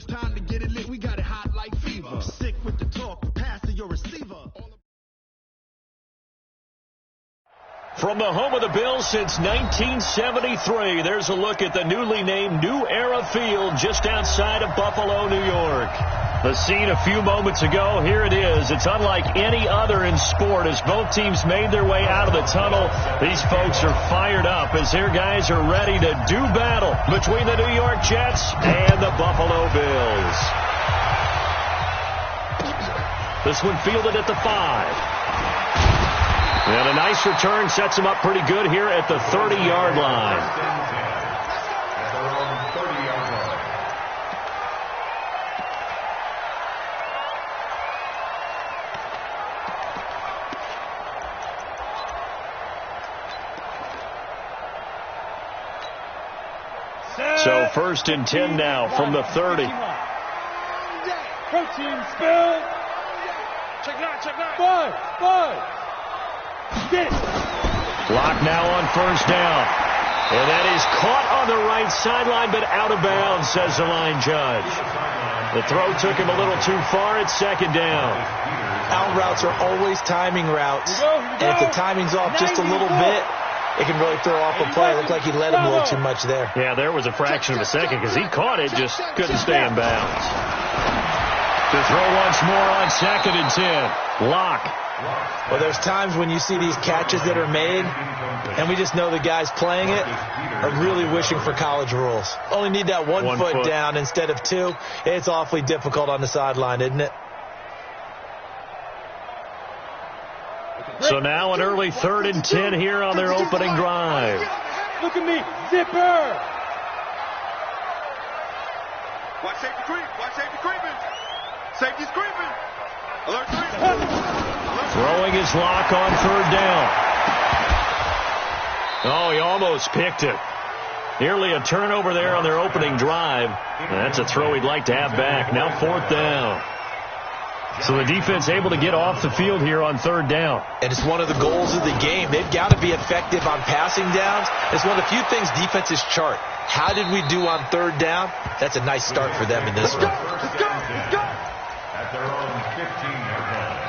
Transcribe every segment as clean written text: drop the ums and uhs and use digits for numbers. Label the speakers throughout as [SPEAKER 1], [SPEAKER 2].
[SPEAKER 1] it's time to get it lit, we got it hot like fever. Sick with the talk, pass to your receiver.
[SPEAKER 2] From the home of the Bills since 1973, there's a look at the newly named New Era Field just outside of Buffalo, New York. The scene a few moments ago, here it is. It's unlike any other in sport as both teams made their way out of the tunnel. These folks are fired up as their guys are ready to do battle between the New York Jets and the Buffalo Bills. This one fielded at the 5. And a nice return sets him up pretty good here at the 30-yard line. So 1st and 10 now from the 30.
[SPEAKER 3] Protein spill. Check nine. Five. Get it.
[SPEAKER 2] Block now on 1st down. And that is caught on the right sideline, but out of bounds, says the line judge. The throw took him a little too far at 2nd down.
[SPEAKER 4] Out routes are always timing routes. And if the timing's off just a little bit, it can really throw off a play. It looked like he let him a little too much there.
[SPEAKER 2] Yeah, there was a fraction of a second because he caught it, just couldn't stay in bounds. To throw once more on 2nd and 10. Lock.
[SPEAKER 4] Well, there's times when you see these catches that are made, and we just know the guys playing it are really wishing for college rules. Only need that one foot down instead of 2. It's awfully difficult on the sideline, isn't it?
[SPEAKER 2] So now an early 3rd and 10 here on their opening drive.
[SPEAKER 3] Look at me. Zipper.
[SPEAKER 5] Watch safety creep. Watch safety creeping. Safety's creeping. Alert 3.
[SPEAKER 2] Throwing his lock on 3rd down. Oh, he almost picked it. Nearly a turnover there on their opening drive. That's a throw he'd like to have back. Now 4th down. So the defense able to get off the field here on 3rd down.
[SPEAKER 4] And it's one of the goals of the game. They've got to be effective on passing downs. It's one of the few things defenses chart. How did we do on 3rd down? That's a nice start for them in this one.
[SPEAKER 5] Let's go.
[SPEAKER 6] At their own 15-yard line.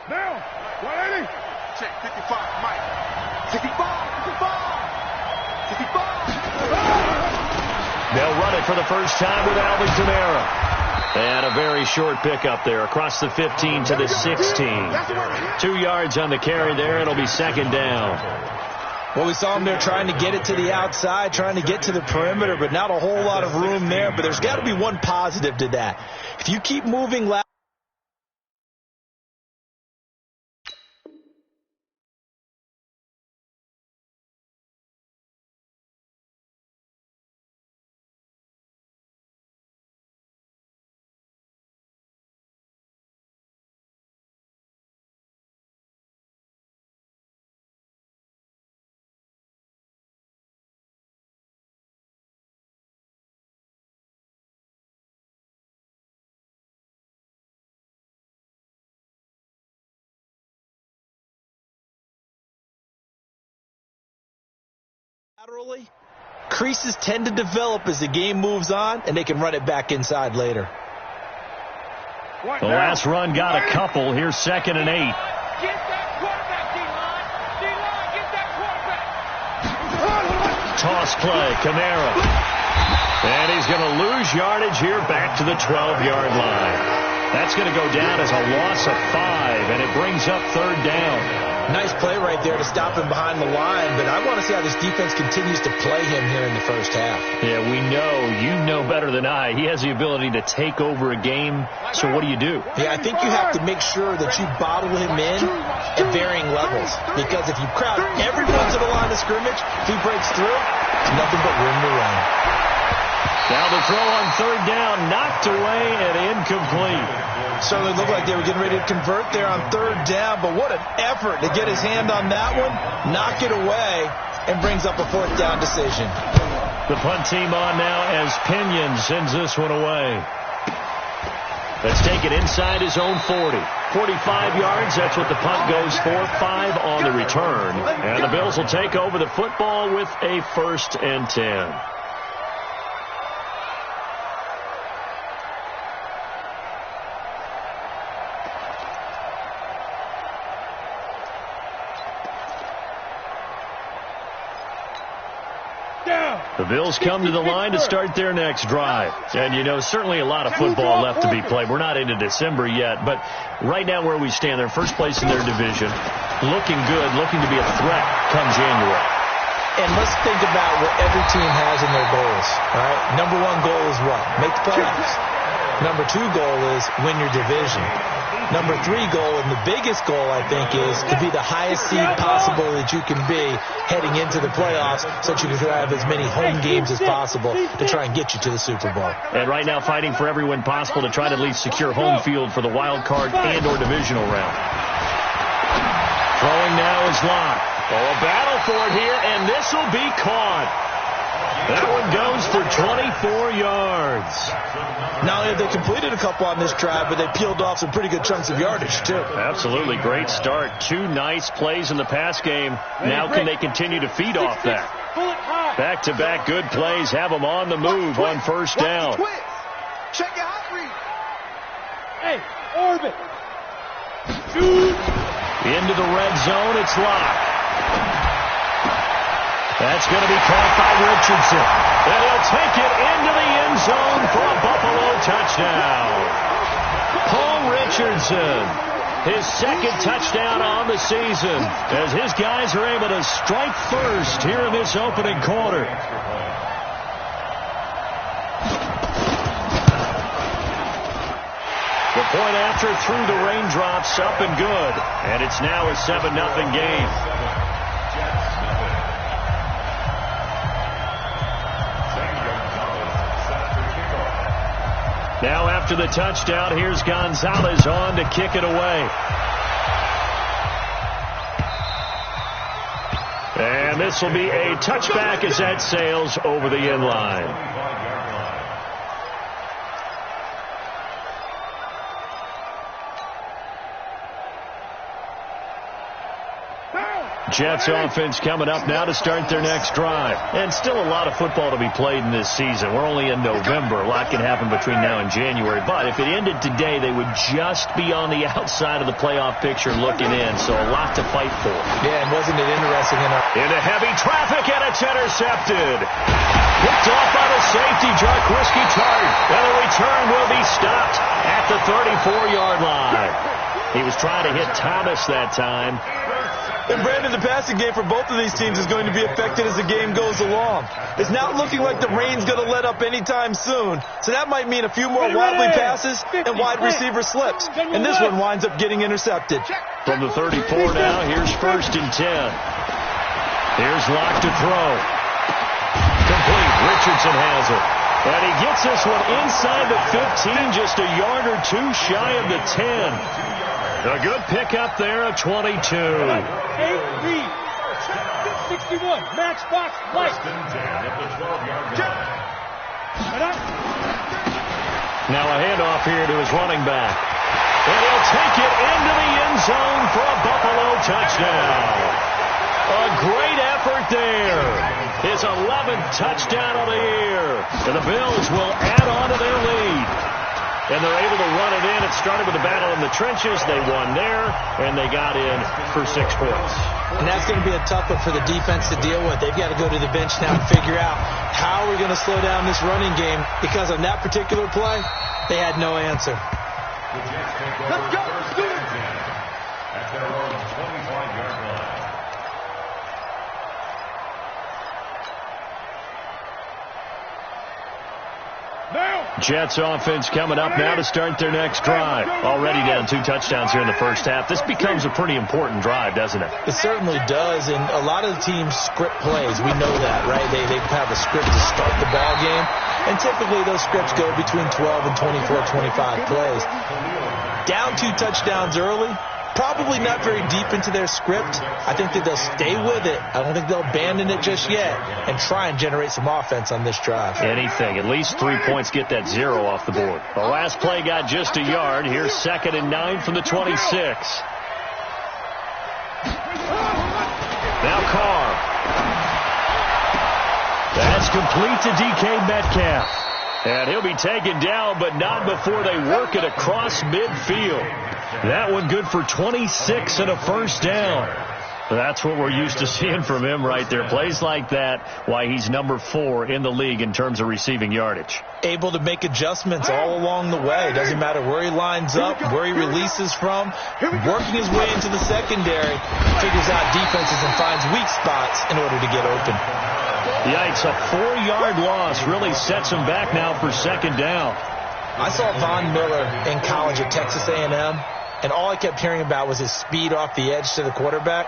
[SPEAKER 3] Now. 180.
[SPEAKER 5] Check 55, Mike. 65.
[SPEAKER 2] They'll run it for the first time with Alvin Kamara. And a very short pickup there across the 15 to the 16. 2 yards on the carry there. It'll be 2nd down.
[SPEAKER 4] Well, we saw him there trying to get it to the outside, trying to get to the perimeter, but not a whole lot of room there. But there's got to be one positive to that. If you keep moving laterally, creases tend to develop as the game moves on, and they can run it back inside later.
[SPEAKER 2] The last run got a couple. Here's 2nd and 8.
[SPEAKER 3] Get that quarterback, D-line. D-line, get that quarterback.
[SPEAKER 2] Toss play, Kamara. And he's going to lose yardage here back to the 12-yard line. That's going to go down as a loss of 5, and it brings up 3rd down.
[SPEAKER 4] Nice play right there to stop him behind the line, but I want to see how this defense continues to play him here in the first half.
[SPEAKER 2] Yeah, we know. You know better than I. He has the ability to take over a game, so what do you do?
[SPEAKER 4] Yeah, I think you have to make sure that you bottle him in at varying levels, because if you crowd everyone's at the line of scrimmage, if he breaks through, it's nothing but room to run.
[SPEAKER 2] Now the throw on 3rd down, knocked away and incomplete.
[SPEAKER 4] Certainly looked like they were getting ready to convert there on 3rd down, but what an effort to get his hand on that one, knock it away, and brings up a 4th down decision.
[SPEAKER 2] The punt team on now as Pinion sends this one away. Let's take it inside his own 40. 45 yards, that's what the punt goes for. 5 on the return. And the Bills will take over the football with a 1st and 10. The Bills come to the line to start their next drive. And, you know, certainly a lot of football left to be played. We're not into December yet, but right now where we stand, they're first place in their division, looking good, looking to be a threat come January.
[SPEAKER 4] And let's think about what every team has in their goals, all right? Number 1 goal is what? Make the playoffs. Number 2 goal is win your division. Number 3 goal, and the biggest goal, I think, is to be the highest seed possible that you can be heading into the playoffs so that you can have as many home games as possible to try and get you to the Super Bowl.
[SPEAKER 2] And right now fighting for every win possible to try to at least secure home field for the wild card and or divisional round. Throwing now is Locke. Oh, a battle for it here, and this will be caught. That one goes for 24 yards.
[SPEAKER 4] Not only have they completed a couple on this drive, but they peeled off some pretty good chunks of yardage, too.
[SPEAKER 2] Absolutely. Great start. 2 nice plays in the pass game. Now can they continue to feed off that? Back-to-back good plays have them on the move on first down.
[SPEAKER 5] Check your hot read.
[SPEAKER 3] Hey, orbit. Shoot.
[SPEAKER 2] Into the red zone, it's Locke. That's going to be caught by Richardson. And he'll take it into the end zone for a Buffalo touchdown. Paul Richardson, his 2nd touchdown on the season, as his guys are able to strike first here in this opening quarter. The point after through the raindrops, up and good. And it's now a 7-0 game. Now after the touchdown, here's Gonzalez on to kick it away. And this will be a touchback as that sails over the end line. Jets offense coming up now to start their next drive. And still a lot of football to be played in this season. We're only in November. A lot can happen between now and January. But if it ended today, they would just be on the outside of the playoff picture looking in. So a lot to fight for.
[SPEAKER 4] Yeah, and wasn't it interesting enough?
[SPEAKER 2] Into heavy traffic, and it's intercepted. Picked off by the safety, Jarkowski Tart. And the return will be stopped at the 34-yard line. He was trying to hit Thomas that time.
[SPEAKER 4] And Brandon, the passing game for both of these teams is going to be affected as the game goes along. It's not looking like the rain's going to let up anytime soon. So that might mean a few more wobbly passes and wide receiver slips. And this one winds up getting intercepted.
[SPEAKER 2] From the 34 now, here's 1st and 10. Here's Locke to throw. Complete. Richardson has it. And he gets this one inside the 15, just a yard or 2 shy of the 10. A good pickup there of 22.
[SPEAKER 3] 8 lead. 61. Matchbox light.
[SPEAKER 2] Now a handoff here to his running back. And he'll take it into the end zone for a Buffalo touchdown. A great effort there. His 11th touchdown of the year. And the Bills will add on to their lead. And they're able to run it in. It started with a battle in the trenches. They won there, and they got in for 6 points.
[SPEAKER 4] And that's going to be a tough one for the defense to deal with. They've got to go to the bench now and figure out how we're going to slow down this running game, because on that particular play, they had no answer.
[SPEAKER 5] Let's go.
[SPEAKER 6] At their own 25-yard line.
[SPEAKER 2] Jets offense coming up now to start their next drive. Already down 2 touchdowns here in the first half. This becomes a pretty important drive, doesn't it?
[SPEAKER 4] It certainly does, and a lot of the teams script plays. We know that, right? They have a script to start the ball game, and typically those scripts go between 12 and 24, 25 plays. Down 2 touchdowns early, Probably not very deep into their script. I think that they'll stay with it. I don't think they'll abandon it just yet and try and generate some offense on this drive.
[SPEAKER 2] Anything. At least 3 points, get that 0 off the board. The last play got just a yard. Here's 2nd and 9 from the 26. Now Carr. That's complete to DK Metcalf. And he'll be taken down, but not before they work it across midfield. That one good for 26 and a first down. That's what we're used to seeing from him right there. Plays like that, why he's number 4 in the league in terms of receiving yardage.
[SPEAKER 4] Able to make adjustments all along the way. Doesn't matter where he lines up, where he releases from. Working his way into the secondary, figures out defenses and finds weak spots in order to get open.
[SPEAKER 2] Yikes, a 4-yard loss really sets him back now for 2nd down.
[SPEAKER 4] I saw Von Miller in college at Texas A&M, and all I kept hearing about was his speed off the edge to the quarterback.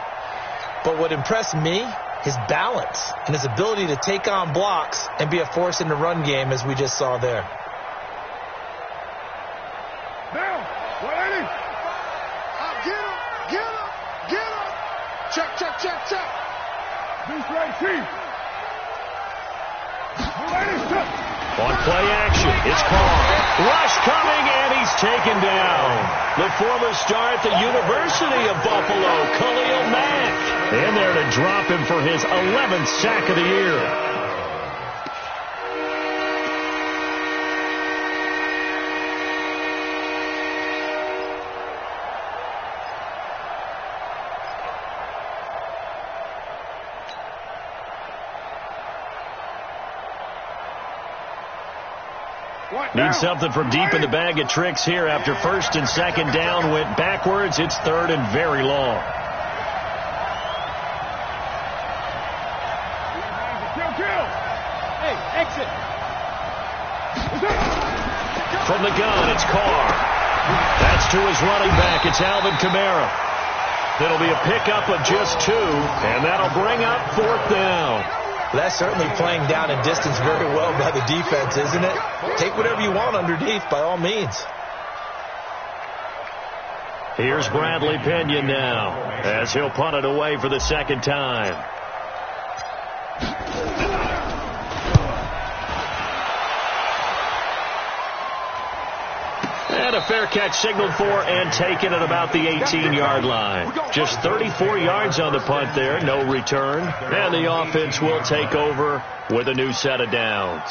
[SPEAKER 4] But what impressed me, his balance and his ability to take on blocks and be a force in the run game, as we just saw there.
[SPEAKER 5] Now, 180. Get him. Check. This right, Chief.
[SPEAKER 2] On play action, it's Carr. Rush coming, and he's taken down. The former star at the University of Buffalo, Khalil Mack, in there to drop him for his 11th sack of the year. Need something from deep in the bag of tricks here after 1st and 2nd down went backwards. It's 3rd and very long.
[SPEAKER 3] Hey, exit.
[SPEAKER 2] From the gun, it's Carr. That's to his running back. It's Alvin Kamara. That'll be a pickup of just 2, and that'll bring up 4th down.
[SPEAKER 4] That's certainly playing down and distance very well by the defense, isn't it? Take whatever you want underneath, by all means.
[SPEAKER 2] Here's Bradley Pinion now, as he'll punt it away for the 2nd time. And a fair catch signaled for and taken at about the 18-yard line. Just 34 yards on the punt there, no return. And the offense will take over with a new set of downs.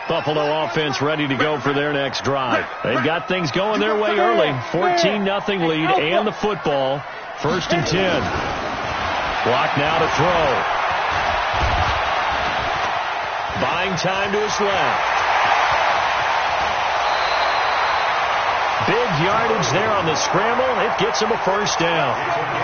[SPEAKER 2] Buffalo offense ready to go for their next drive. They've got things going their way early. 14-0 lead and the football. 1st and 10. Block now to throw. Buying time to his left. Big yardage there on the scramble. It gets him a first down.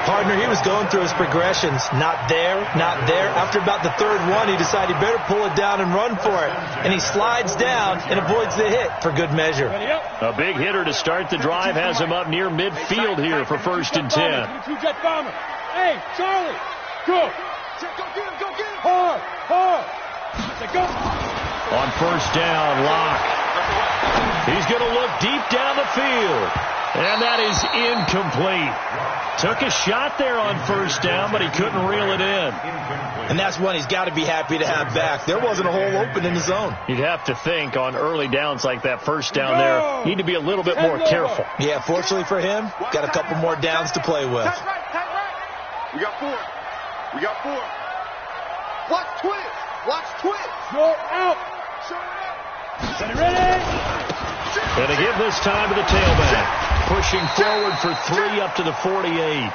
[SPEAKER 4] Partner, he was going through his progressions. Not there, not there. After about the 3rd one, he decided he better pull it down and run for it. And he slides down and avoids the hit for good measure.
[SPEAKER 2] A big hitter to start the drive has him up near midfield here for 1st and 10.
[SPEAKER 3] Hey, Charlie, go. Go get him. Hard.
[SPEAKER 2] On 1st down, Locke. He's going to look deep down the field. And that is incomplete. Took a shot there on 1st down, but he couldn't reel it in.
[SPEAKER 4] And that's one he's got to be happy to have back. There wasn't a hole open in the zone.
[SPEAKER 2] You'd have to think on early downs like that 1st down there, need to be a little bit more careful.
[SPEAKER 4] Yeah, fortunately for him, got a couple more downs to play with.
[SPEAKER 5] We got 4. Watch twitch.
[SPEAKER 3] Go out. Ready?
[SPEAKER 2] And to give this time to the tailback. Pushing forward for 3 up to the 48.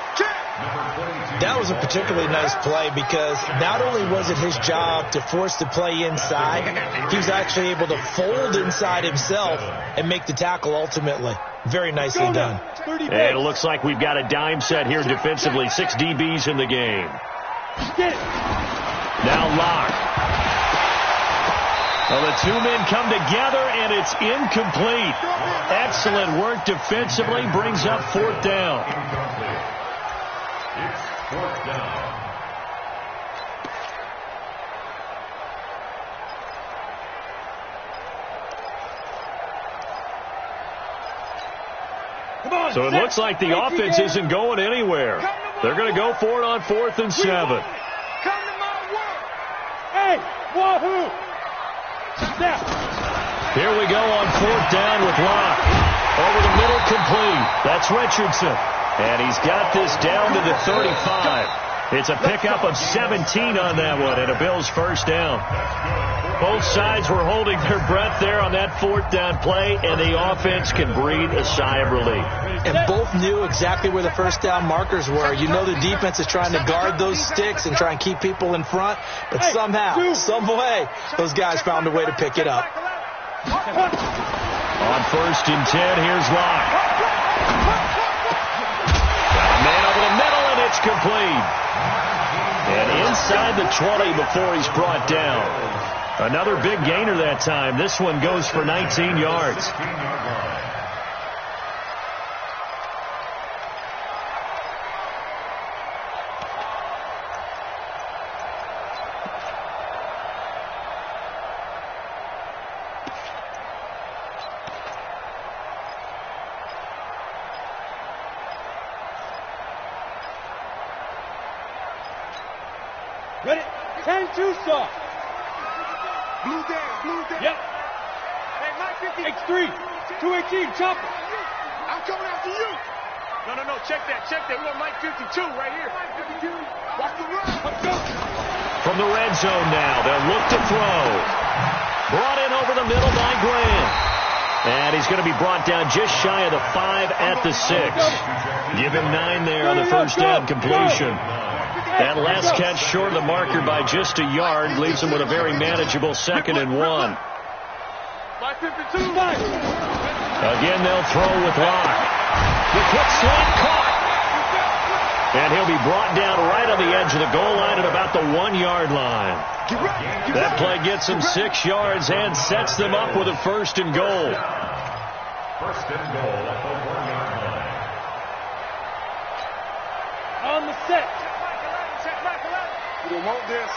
[SPEAKER 4] That was a particularly nice play because not only was it his job to force the play inside, he was actually able to fold inside himself and make the tackle ultimately. Very nicely done.
[SPEAKER 2] And it looks like we've got a dime set here defensively. 6 DBs in the game. Now Locke. Well, the 2 men come together, and it's incomplete. Excellent work defensively. Brings up 4th down.
[SPEAKER 6] It's 4th down.
[SPEAKER 2] So it looks like the offense isn't going anywhere. They're going to go for it on 4th and 7.
[SPEAKER 3] Come to my world. Hey, wahoo! Now.
[SPEAKER 2] Here we go on 4th down with Locke. Over the middle, complete. That's Richardson. And he's got this down to the 35. It's a pickup of 17 on that one and a Bills first down. Both sides were holding their breath there on that 4th down play, and the offense can breathe a sigh of relief.
[SPEAKER 4] And both knew exactly where the first down markers were. You know the defense is trying to guard those sticks and try and keep people in front, but somehow, some way, those guys found a way to pick it up.
[SPEAKER 2] On 1st and 10, here's Locke. Got a man over the middle, and it's complete. And inside the 20 before he's brought down. Another big gainer that time. This one goes for 19 yards.
[SPEAKER 3] Ready? 10-2 stop.
[SPEAKER 5] Blue down.
[SPEAKER 3] Yep.
[SPEAKER 5] Hey, Mike 50.
[SPEAKER 3] X3. 218. Chopper.
[SPEAKER 5] I'm coming after you. No. Check that. We want Mike 52 right here. Mike 52. Watch the run.
[SPEAKER 3] Let's go.
[SPEAKER 2] From the red zone now, they'll look to throw. Brought in over the middle by Graham. And he's going to be brought down just shy of the 5 at the 6. Give him 9 there on the first down completion. That last catch short of the marker by just a yard leaves him with a very manageable 2nd and 1. Again, they'll throw with Locke. The quick slant caught. And he'll be brought down right on the edge of the goal line at about the 1-yard line. That play gets them 6 yards and sets them up with a 1st and goal.
[SPEAKER 6] 1st and goal at the 1-yard line.
[SPEAKER 3] On the set.
[SPEAKER 5] You don't want this.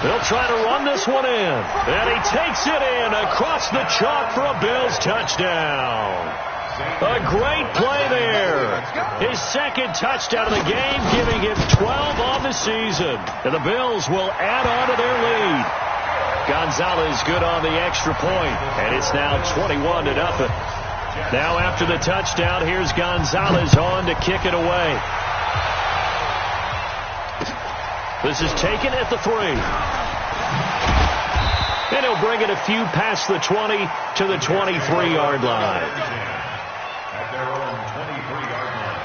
[SPEAKER 2] They'll try to run this one in. And he takes it in across the chalk for a Bills touchdown. A great play there. His 2nd touchdown of the game, giving him 12 on the season. And the Bills will add on to their lead. Gonzalez good on the extra point, and it's now 21-0. Now after the touchdown, here's Gonzalez on to kick it away. This is taken at the 3. And he'll bring it a few past the 20 to the 23-yard line.
[SPEAKER 6] At their own 23-yard line.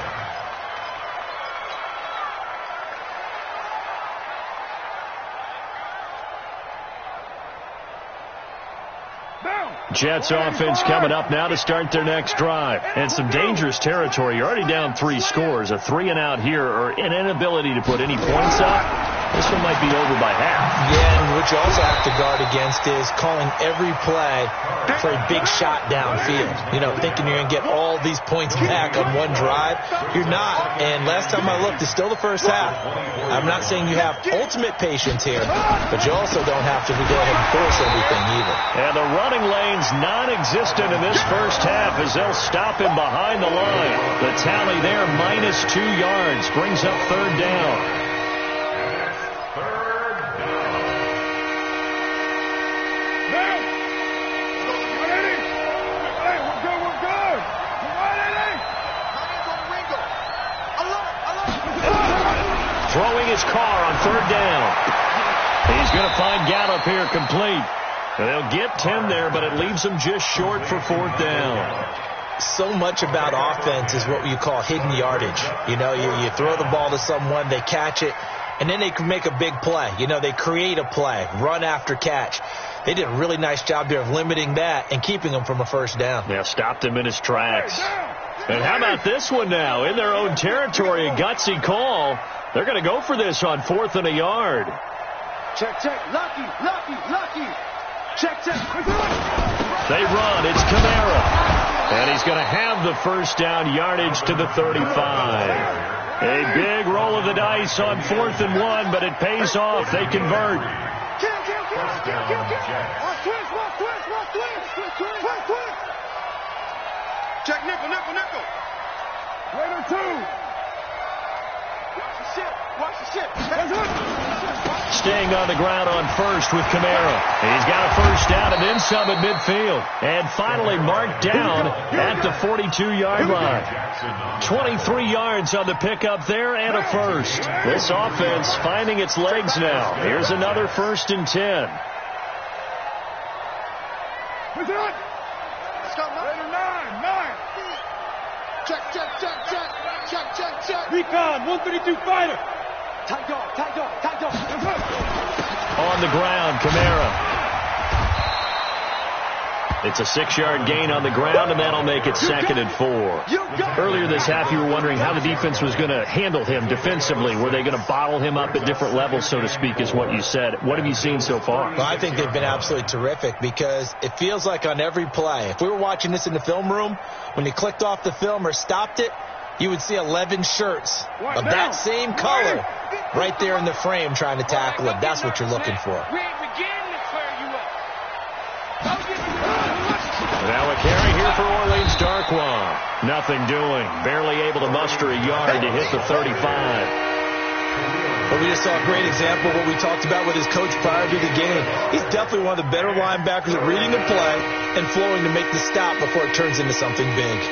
[SPEAKER 2] Jets offense coming up now to start their next drive. And some dangerous territory. You're already down 3 scores. A 3-and-out here or an inability to put any points up. This one might be over by half.
[SPEAKER 4] Yeah, and what you also have to guard against is calling every play for a big shot downfield. You know, thinking you're going to get all these points back on one drive. You're not. And last time I looked, it's still the first half. I'm not saying you have ultimate patience here, but you also don't have to go ahead and force everything either.
[SPEAKER 2] And the running lane's non-existent in this first half as they'll stop him behind the line. The tally there, -2 yards, brings up 3rd down. Throwing his car on 3rd down. He's going to find Gallup here complete. They'll get 10 there, but it leaves them just short for 4th down.
[SPEAKER 4] So much about offense is what you call hidden yardage. You know, you throw the ball to someone, they catch it, and then they can make a big play. You know, they create a play, run after catch. They did a really nice job there of limiting that and keeping him from a 1st down.
[SPEAKER 2] Yeah, stopped him in his tracks. And how about this one now? In their own territory, a gutsy call. They're going to go for this on 4th and a yard.
[SPEAKER 5] Check. Lucky. Check.
[SPEAKER 2] They run. It's Kamara. And he's going to have the first down, yardage to the 35. A big roll of the dice on 4th and 1, but it pays off. They convert.
[SPEAKER 5] Check nickel.
[SPEAKER 3] Later, 2.
[SPEAKER 5] Watch the shit.
[SPEAKER 2] Staying on the ground on first with Kamara. He's got a first down and then some at midfield. And finally marked down at the 42-yard line. 23 yards on the pickup there and a first. This offense finding its legs now. Here's another 1st and 10.
[SPEAKER 3] Let's go. Later, 9.
[SPEAKER 5] Check.
[SPEAKER 3] Recon, 132 fighter.
[SPEAKER 5] Tight dog.
[SPEAKER 2] On the ground, Kamara. It's a 6-yard gain on the ground, and that'll make it 2nd and 4. Earlier this half, you were wondering how the defense was going to handle him defensively. Were they going to bottle him up at different levels, so to speak, is what you said. What have you seen so far?
[SPEAKER 4] Well, I think they've been absolutely terrific because it feels like on every play, if we were watching this in the film room, when you clicked off the film or stopped it, you would see 11 shirts of that same color right there in the frame trying to tackle him. That's what you're looking for.
[SPEAKER 3] We ain't beginning to clear you up.
[SPEAKER 2] Now a carry here for Orleans Darkwa. Nothing doing. Barely able to muster a yard to hit the 35.
[SPEAKER 4] Well, we just saw a great example of what we talked about with his coach prior to the game. He's definitely one of the better linebackers at reading the play and flowing to make the stop before it turns into something big.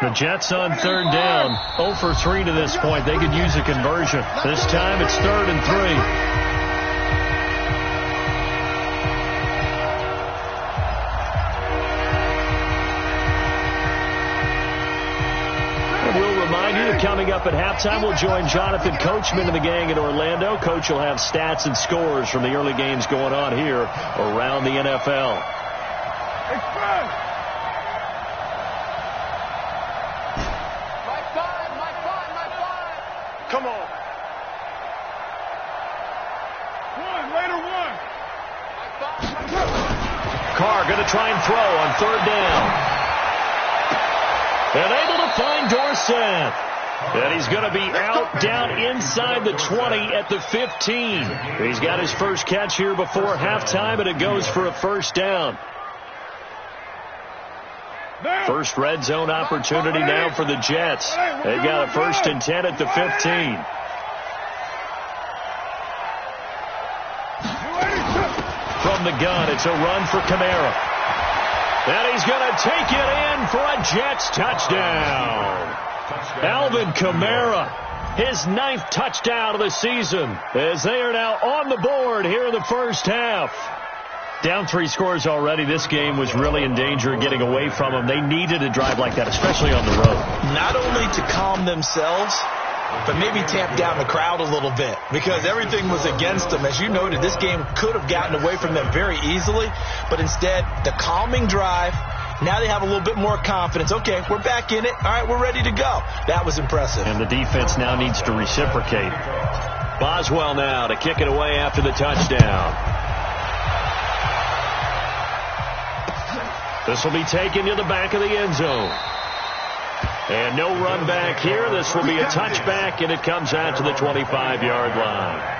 [SPEAKER 2] The Jets on 3rd down. 0 for 3 to this point. They could use a conversion. This time it's 3rd and 3. We'll remind you that coming up at halftime, we'll join Jonathan Coachman and the gang in Orlando. Coach will have stats and scores from the early games going on here around the NFL.
[SPEAKER 3] Express.
[SPEAKER 5] Come on.
[SPEAKER 3] 1, later 1.
[SPEAKER 2] Carr going to try and throw on 3rd down. And able to find Dorsett. And he's going to be out down inside the 20 at the 15. He's got his first catch here before halftime, and it goes for a first down. First red zone opportunity now for the Jets. They've got a 1st and 10 at the 15. From the gun, it's a run for Kamara. And he's going to take it in for a Jets touchdown. Alvin Kamara, his 9th touchdown of the season, as they are now on the board here in the first half. Down 3 scores already. This game was really in danger of getting away from them. They needed a drive like that, especially on the road.
[SPEAKER 4] Not only to calm themselves, but maybe tamp down the crowd a little bit because everything was against them. As you noted, this game could have gotten away from them very easily, but instead, the calming drive, now they have a little bit more confidence. Okay, we're back in it. All right, we're ready to go. That was impressive.
[SPEAKER 2] And the defense now needs to reciprocate. Boswell now to kick it away after the touchdown. This will be taken to the back of the end zone. And no run back here. This will be a touchback, and it comes out to the 25-yard line.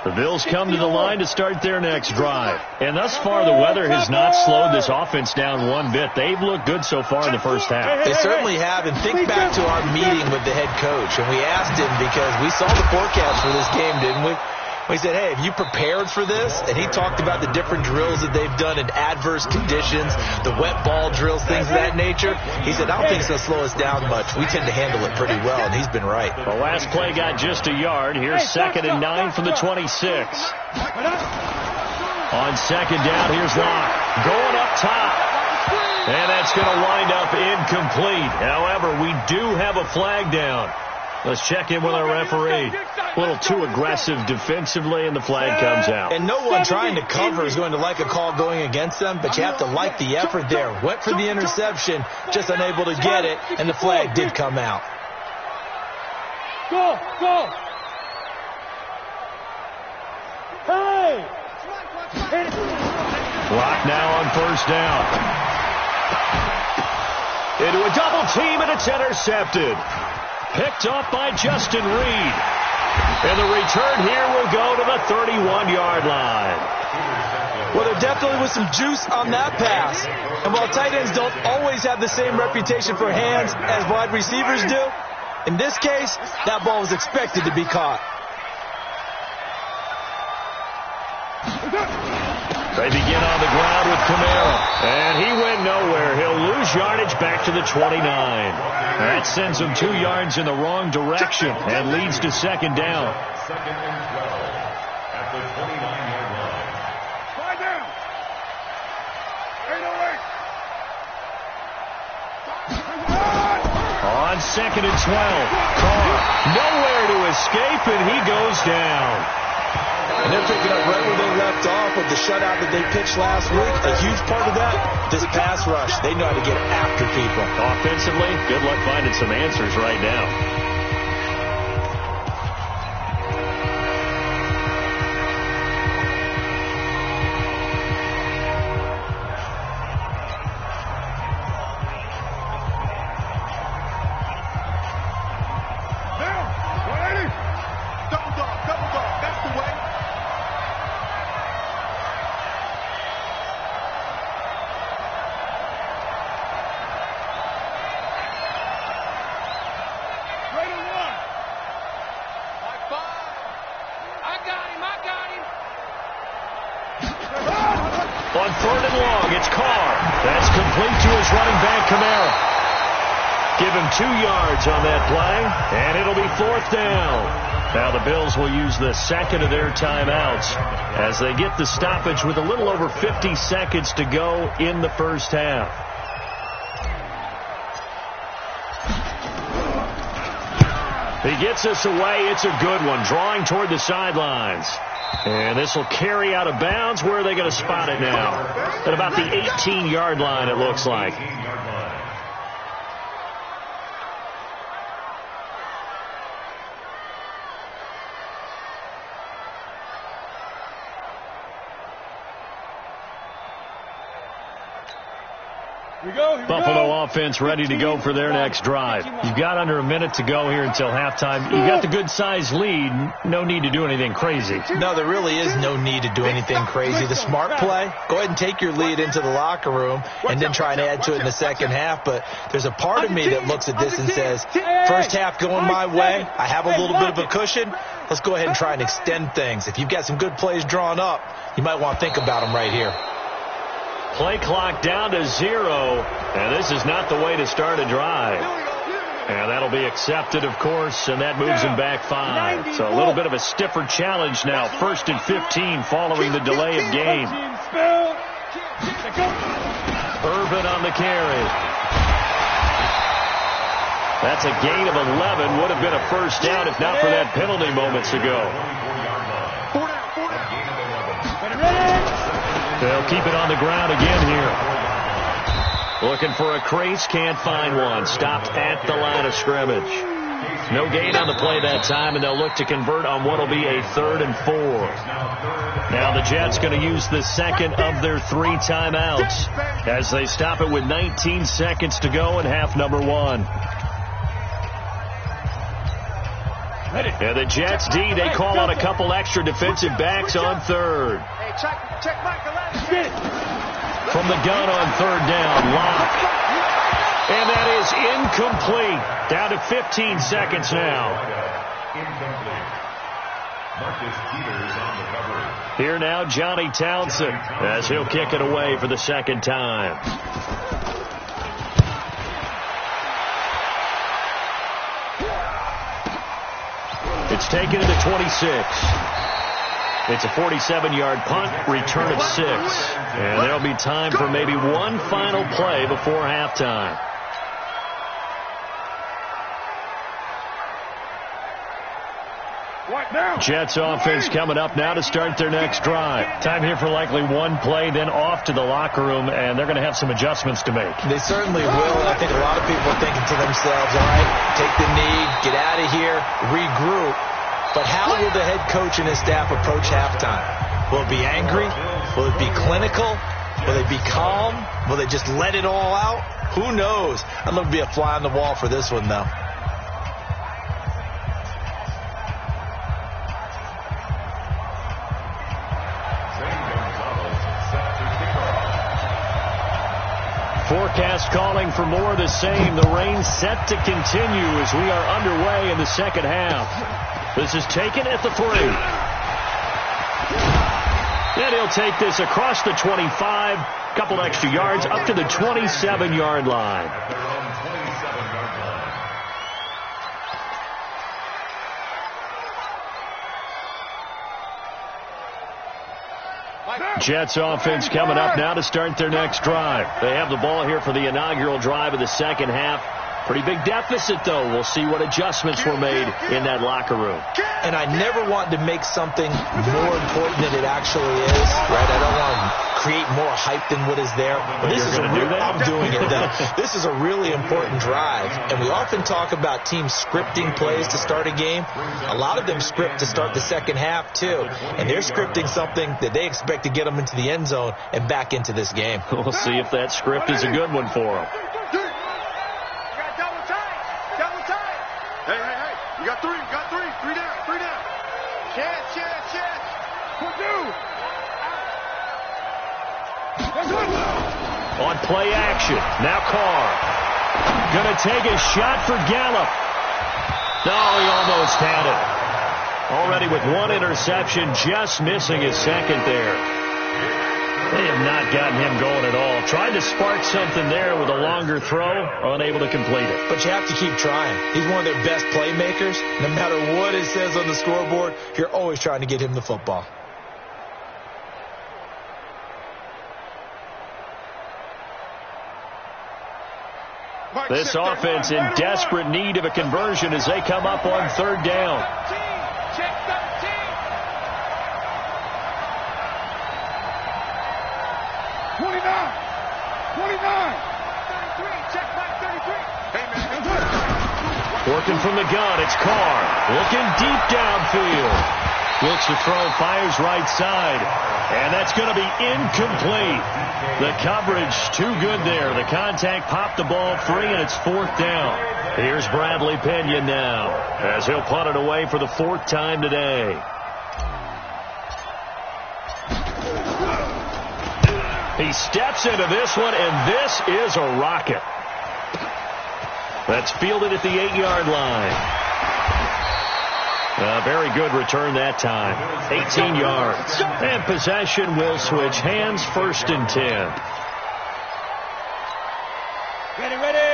[SPEAKER 2] The Bills come to the line to start their next drive. And thus far, the weather has not slowed this offense down one bit. They've looked good so far in the first half.
[SPEAKER 4] They certainly have. And think back to our meeting with the head coach. And we asked him because we saw the forecast for this game, didn't we? We said, hey, have you prepared for this? And he talked about the different drills that they've done in adverse conditions, the wet ball drills, things of that nature. He said, I don't think it's going to slow us down much. We tend to handle it pretty well, and he's been right.
[SPEAKER 2] The last play got just a yard. Here's 2nd and 9 from the 26. On 2nd down, here's Locke going up top. And that's going to wind up incomplete. However, we do have a flag down. Let's check in with our referee. A little too aggressive defensively, and the flag comes out.
[SPEAKER 4] And no one trying to cover is going to like a call going against them, but you have to like the effort there. Went for the interception, just unable to get it, and the flag did come out.
[SPEAKER 3] Go, go. Hey!
[SPEAKER 2] Clock now on first down. Into a double team, and it's intercepted. Picked up by Justin Reed. And the return here will go to the 31-yard line.
[SPEAKER 4] Well, there definitely was some juice on that pass. And while tight ends don't always have the same reputation for hands as wide receivers do, in this case, that ball was expected to be caught.
[SPEAKER 2] They begin on the ground with Kamara. And he went nowhere. He'll lose yardage back to the 29. That sends him 2 yards in the wrong direction and leads to second down.
[SPEAKER 6] Second and 12 at the 29-yard line.
[SPEAKER 5] Slide down. 808.
[SPEAKER 2] On second and 12. Carr nowhere to escape, and he goes down.
[SPEAKER 4] And they're picking up right where they left off with the shutout that they pitched last week. A huge part of that, this pass rush. They know how to get after people.
[SPEAKER 2] Offensively, good luck finding some answers right now. On third and long, it's Carr. That's complete to his running back, Kamara. Give him 2 yards on that play, and it'll be fourth down. Now the Bills will use the second of their timeouts as they get the stoppage with a little over 50 seconds to go in the first half. He gets us away. It's a good one, drawing toward the sidelines. And this will carry out of bounds. Where are they going to spot it now? At about the 18-yard line, it looks like. Buffalo offense ready to go for their next drive. You've got under a minute to go here until halftime. You got the good-sized lead. No need to do anything crazy.
[SPEAKER 4] No, there really is no need to do anything crazy. The smart play, go ahead and take your lead into the locker room and then try and add to it in the second half. But there's a part of me that looks at this and says, first half going my way. I have a little bit of a cushion. Let's go ahead and try and extend things. If you've got some good plays drawn up, you might want to think about them right here.
[SPEAKER 2] Play clock down to 0, and this is not the way to start a drive. And that'll be accepted, of course, and that moves him back 5. So a little bit of a stiffer challenge now. First and 15 following the delay of game. Urban on the carry. That's a gain of 11. Would have been a first down if not for that penalty moments ago. They'll keep it on the ground again here. Looking for a crease, can't find one. Stopped at the line of scrimmage. No gain on the play that time, and they'll look to convert on what will be a 3rd and 4. Now the Jets going to use the second of their 3 timeouts as they stop it with 19 seconds to go in half number 1. And the Jets D, they call on a couple extra defensive backs on 3rd. From the gun on 3rd down, Locke. And that is incomplete. Down to 15 seconds now. Here now, Johnny Townsend, as he'll kick it away for the second time. It's taken to the 26. It's a 47-yard punt, return of 6. And there'll be time for maybe one final play before halftime. Jets offense coming up now to start their next drive. Time here for likely one play, then off to the locker room, and they're going to have some adjustments to make.
[SPEAKER 4] They certainly will. I think a lot of people are thinking to themselves, all right, take the knee, get out of here, regroup. But how will the head coach and his staff approach halftime? Will it be angry? Will it be clinical? Will they be calm? Will they just let it all out? Who knows? I'd love to be a fly on the wall for this one, though.
[SPEAKER 2] Forecast calling for more of the same. The rain set to continue as we are underway in the second half. This is taken at the 3. And he'll take this across the 25, couple extra yards, up to the 27-yard line. Jets offense coming up now to start their next drive. They have the ball here for the inaugural drive of the second half. Pretty big deficit, though. We'll see what adjustments were made in that locker room.
[SPEAKER 4] And I never want to make something more important than it actually is, right? I don't want to create more hype than what is there. But this is I'm doing it, though. This is a really important drive. And we often talk about teams scripting plays to start a game. A lot of them script to start the second half, too. And they're scripting something that they expect to get them into the end zone and back into this game.
[SPEAKER 2] We'll see if that script is a good one for them.
[SPEAKER 5] You got three. Three down. Chance.
[SPEAKER 2] On play action. Now Carr. Gonna take a shot for Gallup. No, he almost had it. Already with one interception, just missing his second there. They have not gotten him going at all. Tried to spark something there with a longer throw, unable to complete it.
[SPEAKER 4] But you have to keep trying. He's one of their best playmakers. No matter what it says on the scoreboard, you're always trying to get him the football.
[SPEAKER 2] This offense in desperate need of a conversion as they come up on third down.
[SPEAKER 3] Check 13.
[SPEAKER 1] 29.
[SPEAKER 3] 33. Check back 33.
[SPEAKER 2] Working from the gun, it's Carr. Looking deep downfield. Looks to throw, fires right side. And that's going to be incomplete. The coverage too good there. The contact popped the ball free, and it's fourth down. Here's Bradley Pena now as he'll punt it away for the fourth time today. He steps into this one, and this is a rocket. That's fielded at the 8-yard line. A very good return that time. 18 yards. And possession will switch hands, first and 10.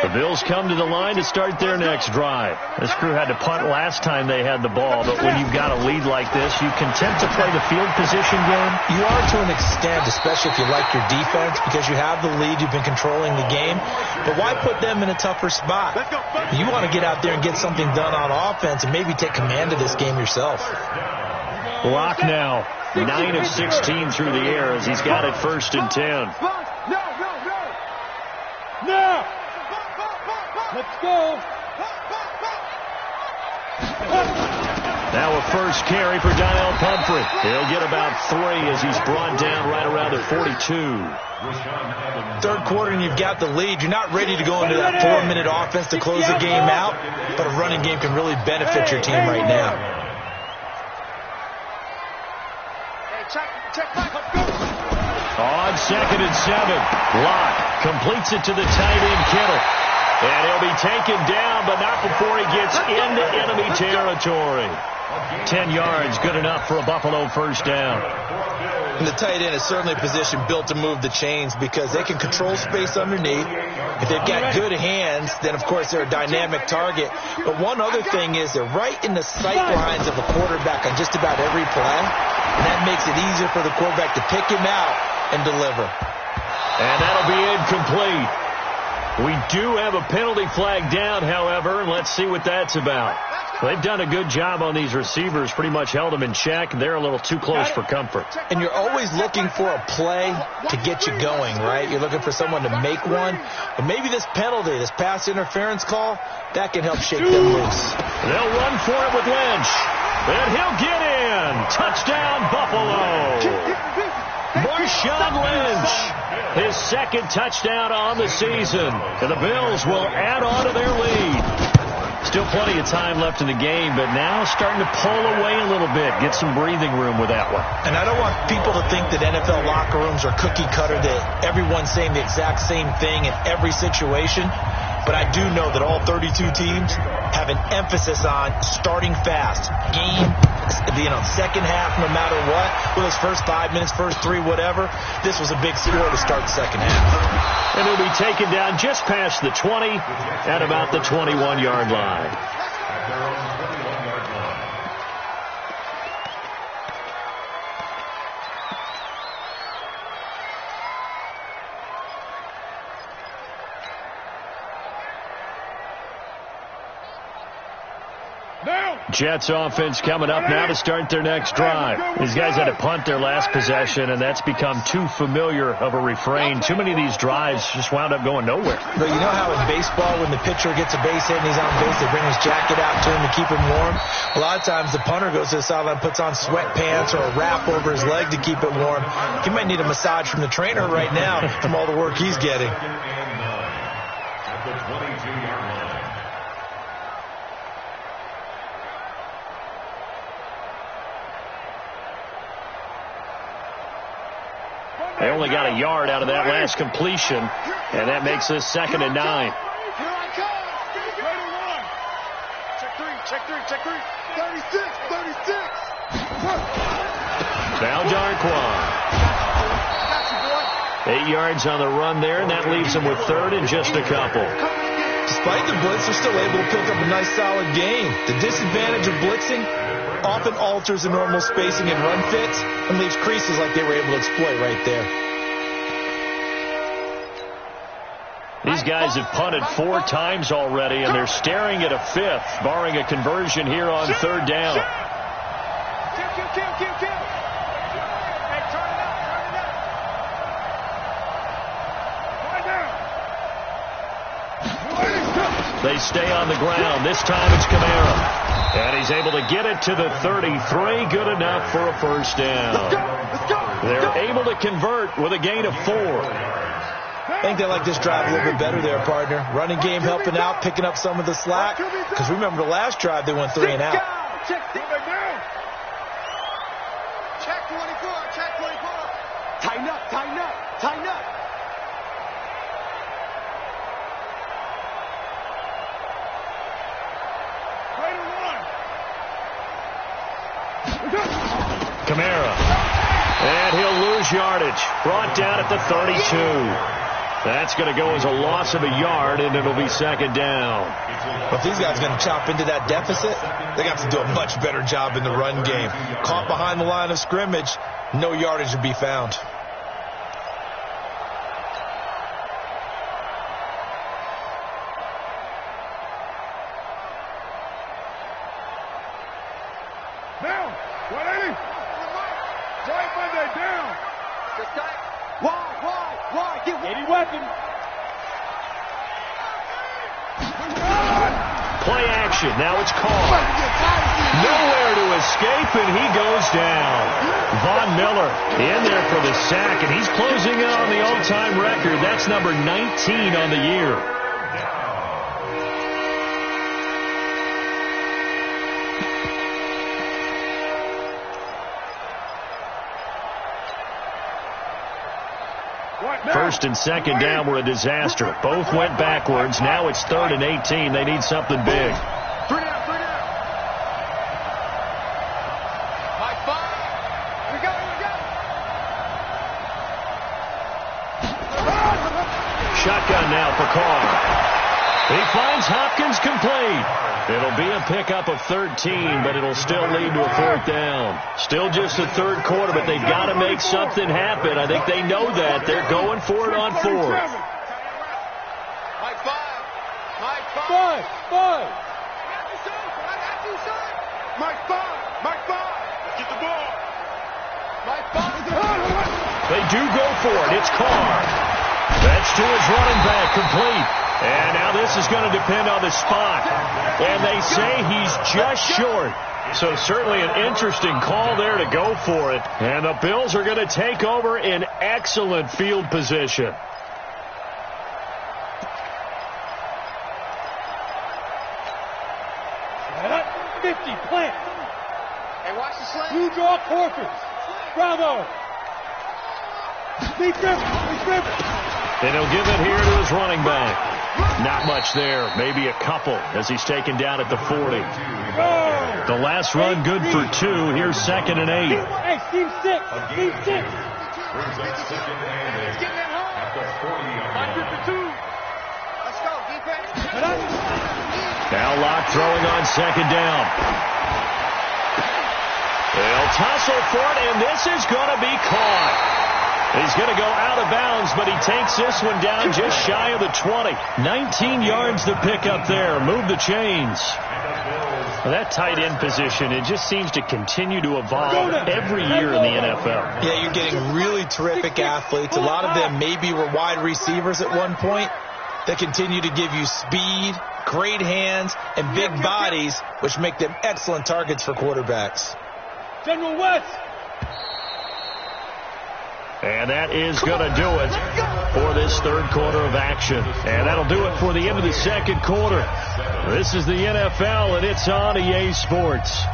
[SPEAKER 2] The Bills come to the line to start their next drive. This crew had to punt last time they had the ball, but when you've got a lead like this, you content to play the field position game?
[SPEAKER 4] You are to an extent, especially if you like your defense, because you have the lead, you've been controlling the game. But why put them in a tougher spot? You want to get out there and get something done on offense and maybe take command of this game yourself.
[SPEAKER 2] Block now. 9 of 16 through the air as he's got it first and 10.
[SPEAKER 3] No! Let's go!
[SPEAKER 2] Now a first carry for Donnell Pumphrey. He'll get about 3 as he's brought down right around the 42.
[SPEAKER 4] Third quarter and you've got the lead. You're not ready to go into that 4-minute offense to close the game out, but a running game can really benefit your team right now.
[SPEAKER 2] On 2nd and 7, Locke completes it to the tight end Kittle. And he'll be taken down, but not before he gets into enemy territory. 10 yards, good enough for a Buffalo first down.
[SPEAKER 4] And the tight end is certainly a position built to move the chains because they can control space underneath. If they've got good hands, then, of course, they're a dynamic target. But one other thing is they're right in the sight lines of the quarterback on just about every play. And that makes it easier for the quarterback to pick him out and deliver.
[SPEAKER 2] And that'll be incomplete. We do have a penalty flag down, however, and let's see what that's about. They've done a good job on these receivers, pretty much held them in check. They're a little too close for comfort.
[SPEAKER 4] And you're always looking for a play to get you going, right? You're looking for someone to make one. But maybe this penalty, this pass interference call, that can help shake them loose.
[SPEAKER 2] They'll run for it with Lynch. And he'll get in. Touchdown, Buffalo. Marshawn Lynch, his second touchdown on the season. And the Bills will add on to their lead. Still plenty of time left in the game, but now starting to pull away a little bit. Get some breathing room with that one.
[SPEAKER 4] And I don't want people to think that NFL locker rooms are cookie cutter, that everyone's saying the exact same thing in every situation. But I do know that all 32 teams have an emphasis on starting fast. Game, second half, no matter what. Whether it's first 5 minutes, first 3, whatever. This was a big score to start the second half.
[SPEAKER 2] And he'll be taken down just past the 20 at about the 21-yard line.
[SPEAKER 6] At their own 21-yard line.
[SPEAKER 2] Jets offense coming up now to start their next drive. These guys had to punt their last possession, and that's become too familiar of a refrain. Too many of these drives just wound up going nowhere.
[SPEAKER 4] But you know how in baseball, when the pitcher gets a base hit and he's on base, they bring his jacket out to him to keep him warm? A lot of times the punter goes to the sideline, puts on sweatpants or a wrap over his leg to keep it warm. He might need a massage from the trainer right now from all the work he's getting.
[SPEAKER 6] At the 22-yard line.
[SPEAKER 2] They only got a yard out of that last completion, and that makes this 2nd and 9.
[SPEAKER 5] Here I come. Check three. 36.
[SPEAKER 2] Now Darquan. 8 yards on the run there, and that leaves them with 3rd and just a couple.
[SPEAKER 4] Despite the blitz, they're still able to pick up a nice, solid game. The disadvantage of blitzing often alters the normal spacing and run fits and leaves creases like they were able to exploit right there.
[SPEAKER 2] These guys have punted 4 times already, and they're staring at a 5th, barring a conversion here on 3rd down.
[SPEAKER 3] Kill. Hey, turn it up.
[SPEAKER 2] They stay on the ground. This time it's Kamara. And he's able to get it to the 33. Good enough for a first down. They're able to convert with a gain of 4.
[SPEAKER 4] I think they like this drive a little bit better there, partner. Running game helping out, picking up some of the slack. Because remember the last drive, they went 3 and out.
[SPEAKER 5] Check 24. Tighten up.
[SPEAKER 2] Kamara. And he'll lose yardage. Brought down at the 32. That's going to go as a loss of a yard, and it'll be 2nd down.
[SPEAKER 4] But if these guys are going to chop into that deficit, they got to do a much better job in the run game. Caught behind the line of scrimmage, no yardage to be found.
[SPEAKER 5] Down. 180. Right Monday, down. Why? Get any weapon.
[SPEAKER 2] Play action. Now it's called. Nowhere to escape, and he goes down. Von Miller in there for the sack, and he's closing in on the all-time record. That's number 19 on the year. First and 2nd down were a disaster. Both went backwards. Now it's 3rd and 18. They need something big.
[SPEAKER 5] 3 down. High 5. We go.
[SPEAKER 2] Shotgun now for Carr. He finds Hopkins complete. It'll be a pickup of 13, but it'll still lead to a 4th down. Still just the 3rd quarter, but they've got to make something happen. I think they know that. They're going for it on 4th.
[SPEAKER 5] Mike 5. Mike 5.
[SPEAKER 3] 5.
[SPEAKER 5] Mike 5. Mike 5. Get the ball. Mike 5.
[SPEAKER 2] They do go for it. It's Carr. That's to his running back, complete. And now this is going to depend on the spot. And they say he's just short. So certainly an interesting call there to go for it. And the Bills are going to take over in excellent field position.
[SPEAKER 3] Set up. 50. Plant.
[SPEAKER 5] Hey, watch the slant.
[SPEAKER 3] Two draw quarters. Bravo. Deep grip.
[SPEAKER 2] And he'll give it here to his running back. Not much there. Maybe a couple as he's taken down at the 40. The last run good for 2. Here's 2nd and 8.
[SPEAKER 3] Hey, team 6. Team 6.
[SPEAKER 6] Brings up 2nd and 8 at the 40-yard line.
[SPEAKER 5] Let's go, defense.
[SPEAKER 2] Now Locke throwing on 2nd down. They'll tussle for it, and this is going to be caught. He's going to go out of bounds, but he takes this one down just shy of the 20. 19 yards to pick up there. Move the chains. Well, that tight end position, it just seems to continue to evolve every year in the NFL.
[SPEAKER 4] Yeah, you're getting really terrific athletes. A lot of them maybe were wide receivers at one point that continue to give you speed, great hands, and big bodies, which make them excellent targets for quarterbacks.
[SPEAKER 3] General West.
[SPEAKER 2] And that is going to do it for this third quarter of action. And that'll do it for the end of the second quarter. This is the NFL, and it's on EA Sports.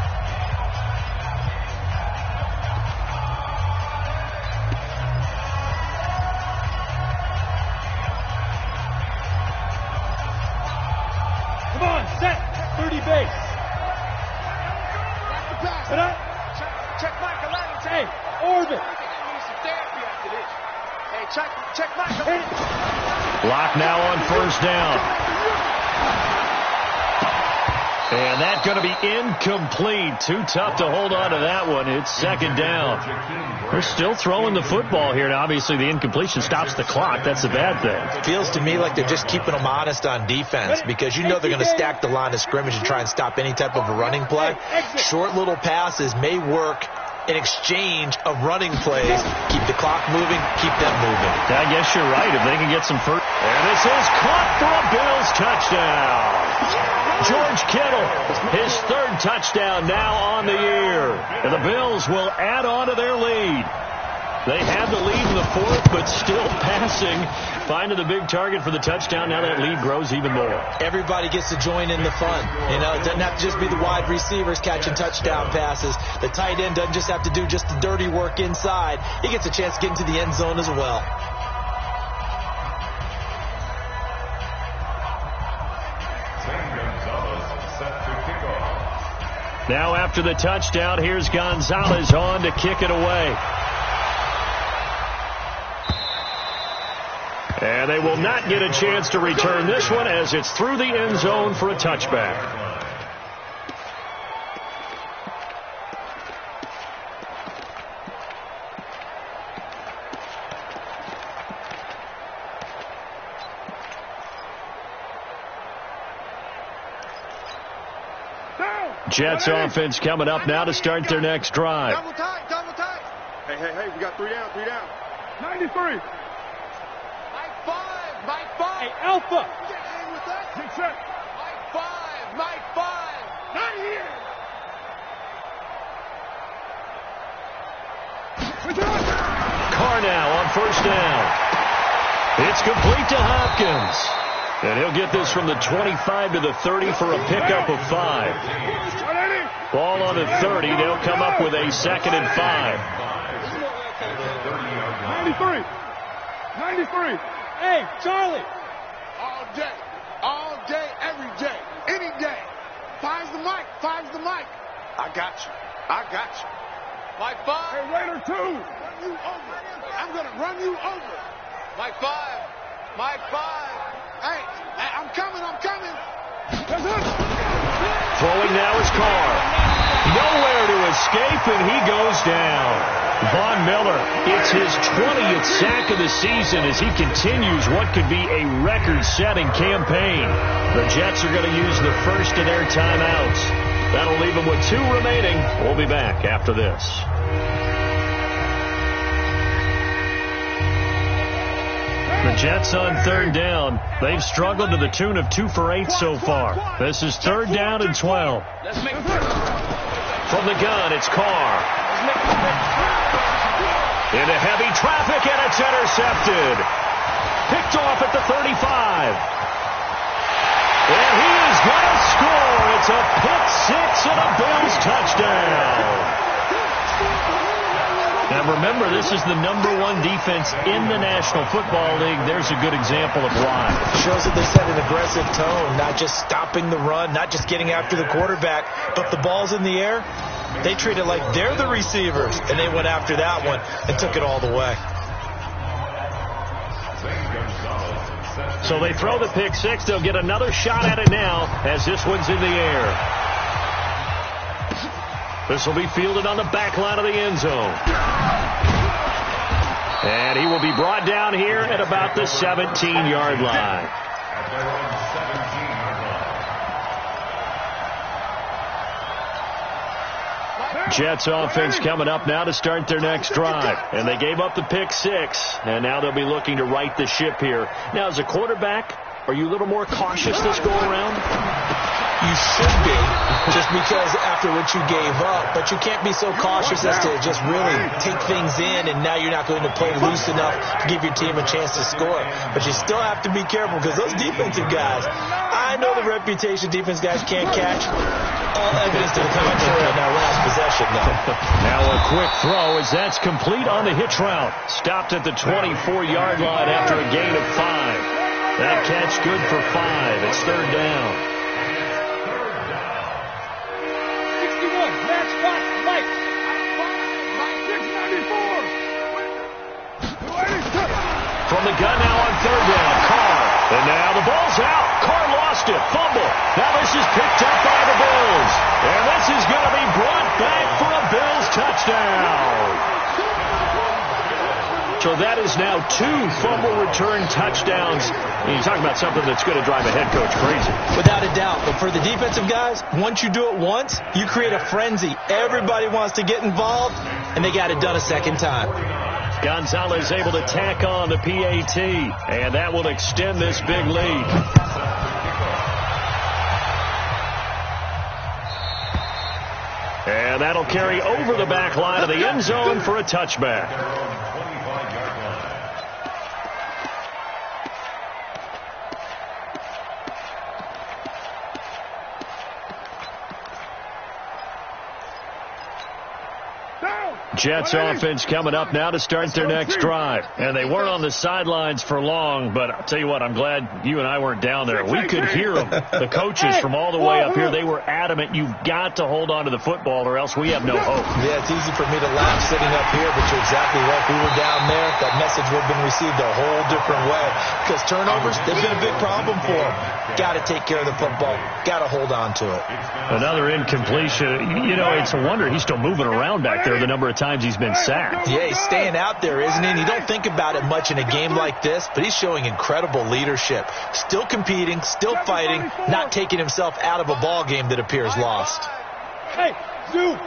[SPEAKER 3] Come on, set. 30 base. Set up.
[SPEAKER 5] Check Mike 11.
[SPEAKER 3] Hey, orbit.
[SPEAKER 5] Hey, check Mike.
[SPEAKER 2] Lock now on 1st down. And that's going to be incomplete. Too tough to hold on to that one. It's 2nd down. They're still throwing the football here. Now, obviously, the incompletion stops the clock. That's a bad thing.
[SPEAKER 4] Feels to me like they're just keeping them honest on defense because you know they're going to stack the line of scrimmage and try and stop any type of a running play. Short little passes may work in exchange of running plays. Keep the clock moving, keep them moving.
[SPEAKER 2] I guess you're right. If they can get some first. And this is caught for a Bills touchdown. George Kittle, his 3rd touchdown now on the year. And the Bills will add on to their lead. They had the lead in the 4th, but still passing. Finding the big target for the touchdown. Now that lead grows even more.
[SPEAKER 4] Everybody gets to join in the fun. You know, it doesn't have to just be the wide receivers catching touchdown passes. The tight end doesn't just have to do just the dirty work inside. He gets a chance to get into the end zone as well.
[SPEAKER 2] Now after the touchdown, here's Gonzalez on to kick it away. And they will not get a chance to return this one as it's through the end zone for a touchback. Jets offense coming up now to start their next drive.
[SPEAKER 5] Double tight, double tight. Hey, we got 3 down, 3 down. 93. Mike 5, Mike 5.
[SPEAKER 3] Hey, Alpha.
[SPEAKER 5] Get in with that.
[SPEAKER 3] Get set.
[SPEAKER 5] Mike 5, Mike 5.
[SPEAKER 3] Not here.
[SPEAKER 2] Carr now on 1st down. It's complete to Hopkins. And he'll get this from the 25 to the 30 for a pickup of 5. Ball on the 30. They'll come up with a 2nd and 5.
[SPEAKER 3] 93. 93. Hey, Charlie.
[SPEAKER 5] All day, every day, any day. 5's the mic, 5's the mic. I got you. Mike 5.
[SPEAKER 3] Hey, Raider 2.
[SPEAKER 5] Run you over. I'm going to run you over. Mike 5. Mike 5. Hey, I'm coming.
[SPEAKER 2] Throwing now is Carr. Nowhere to his escape, and he goes down. Von Miller, it's his 20th sack of the season as he continues what could be a record-setting campaign. The Jets are going to use the first of their timeouts. That'll leave them with 2 remaining. We'll be back after this. The Jets on 3rd down. They've struggled to the tune of 2 for 8 so far. This is 3rd down and 12. From the gun, it's Carr. Into heavy traffic, and it's intercepted. Picked off at the 35. And he is going to score. It's a pick 6 and a Bills touchdown. Now remember, this is the #1 defense in the National Football League. There's a good example of why.
[SPEAKER 4] Shows that they set an aggressive tone, not just stopping the run, not just getting after the quarterback, but the ball's in the air. They treat it like they're the receivers, and they went after that one and took it all the way.
[SPEAKER 2] So they throw the pick 6. They'll get another shot at it now as this one's in the air. This will be fielded on the back line of the end zone. And he will be brought down here at about the 17-yard line. Jets offense coming up now to start their next drive. And they gave up the pick 6, and now they'll be looking to right the ship here. Now, as a quarterback, are you a little more cautious this go-around?
[SPEAKER 4] You should be, just because after what you gave up. But you can't be so cautious as to just really take things in, and now you're not going to play loose enough to give your team a chance to score. But you still have to be careful because those defensive guys, I know the reputation defense guys can't catch. All evidence to the contrary on that last possession, though.
[SPEAKER 2] Now a quick throw as that's complete on the hitch route. Stopped at the 24-yard line after a gain of 5. That catch good for 5. It's 3rd down. From the gun now on 3rd down, Carr. And now the ball's out. Carr lost it. Fumble. Now this is picked up by the Bills. And this is going to be brought back for a Bills touchdown. So that is now 2 fumble return touchdowns. And you talk about something that's going to drive a head coach crazy.
[SPEAKER 4] Without a doubt. But for the defensive guys, once you do it once, you create a frenzy. Everybody wants to get involved, and they got it done a second time.
[SPEAKER 2] Gonzalez able to tack on the PAT, and that will extend this big lead. And that'll carry over the back line of the end zone for a touchback. Jets offense coming up now to start their next drive. And they weren't on the sidelines for long, but I'll tell you what, I'm glad you and I weren't down there. We could hear them. The coaches from all the way up here, they were adamant, you've got to hold on to the football or else we have no hope.
[SPEAKER 4] Yeah, it's easy for me to laugh sitting up here, but you're exactly right. If we were down there, that message would have been received a whole different way. Because turnovers, they've been a big problem for them. Got to take care of the football. Got to hold on to it.
[SPEAKER 2] Another incompletion. You know, it's a wonder he's still moving around back there the number of times he's been sacked.
[SPEAKER 4] Yeah, he's staying out there, isn't he? And you don't think about it much in a game like this, but he's showing incredible leadership. Still competing, still fighting, not taking himself out of a ball game that appears lost.
[SPEAKER 5] Hey, Zoo!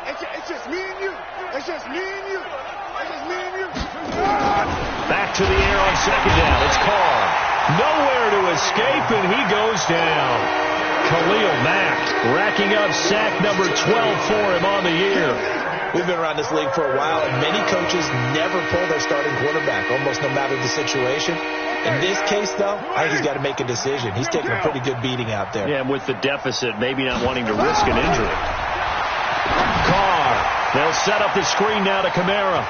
[SPEAKER 5] It's just me and you. It's just me and you. It's just me and you.
[SPEAKER 2] Back to the air on 2nd down. It's Carr. Nowhere to escape, and he goes down. Khalil Mack racking up sack number 12 for him on the year.
[SPEAKER 4] We've been around this league for a while, and many coaches never pull their starting quarterback, almost no matter the situation. In this case, though, I think he's got to make a decision. He's taking a pretty good beating out there.
[SPEAKER 2] Yeah, and with the deficit, maybe not wanting to risk an injury. Carr, they'll set up the screen now to Kamara.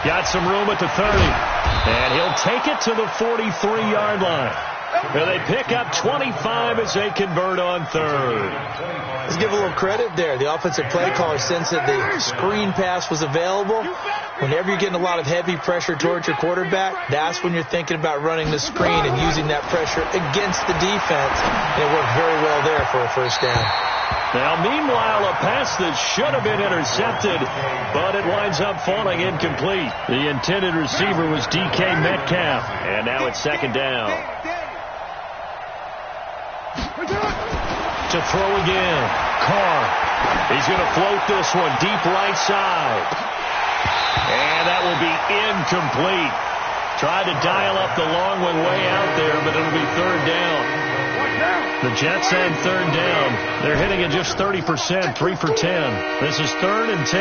[SPEAKER 2] Got some room at the 30, and he'll take it to the 43-yard line. And they pick up 25 as they convert on 3rd.
[SPEAKER 4] Let's give a little credit there. The offensive play caller sensed that the screen pass was available. Whenever you're getting a lot of heavy pressure towards your quarterback, that's when you're thinking about running the screen and using that pressure against the defense. And it worked very well there for a 1st down.
[SPEAKER 2] Now, meanwhile, a pass that should have been intercepted, but it winds up falling incomplete. The intended receiver was DK Metcalf, and now it's second down. To throw again, Carr. He's going to float this one deep right side. And that will be incomplete. Tried to dial up the long one way out there, but it'll be third down. The Jets on third down. They're hitting at just 30%, 3 for 10. This is 3rd and 10.